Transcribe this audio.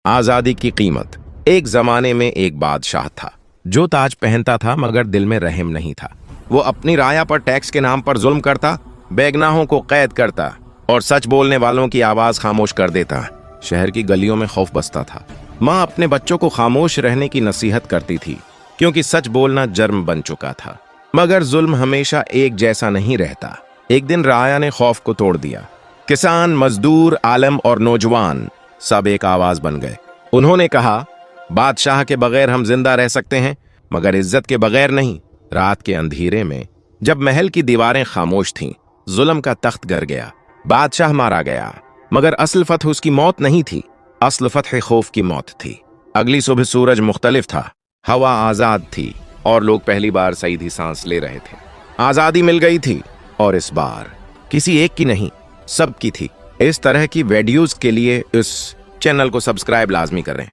आजादी की कीमत। एक जमाने में एक बादशाह था जो ताज पहनता था मगर दिल में रहम नहीं था। वो अपनी राया पर टैक्स के नाम पर जुल्म करता, बेगनाहों को कैद करता और सच बोलने वालों की आवाज खामोश कर देता। शहर की गलियों में खौफ बसता था। माँ अपने बच्चों को खामोश रहने की नसीहत करती थी क्योंकि सच बोलना जर्म बन चुका था। मगर जुल्म हमेशा एक जैसा नहीं रहता। एक दिन राया ने खौफ को तोड़ दिया। किसान, मजदूर, आलम और नौजवान सब एक आवाज बन गए। उन्होंने कहा, बादशाह के बगैर हम जिंदा रह सकते हैं मगर इज्जत के बगैर नहीं। रात के अंधेरे में जब महल की दीवारें खामोश थीं, जुल्म का तख्त गिर गया। बादशाह मारा गया मगर असल फतह उसकी मौत नहीं थी, असल फतह खौफ की मौत थी। अगली सुबह सूरज मुख्तलिफ था, हवा आजाद थी और लोग पहली बार सीधी सांस ले रहे थे। आजादी मिल गई थी और इस बार किसी एक की नहीं, सबकी थी। इस तरह की वीडियोस के लिए इस चैनल को सब्सक्राइब लाजमी करें।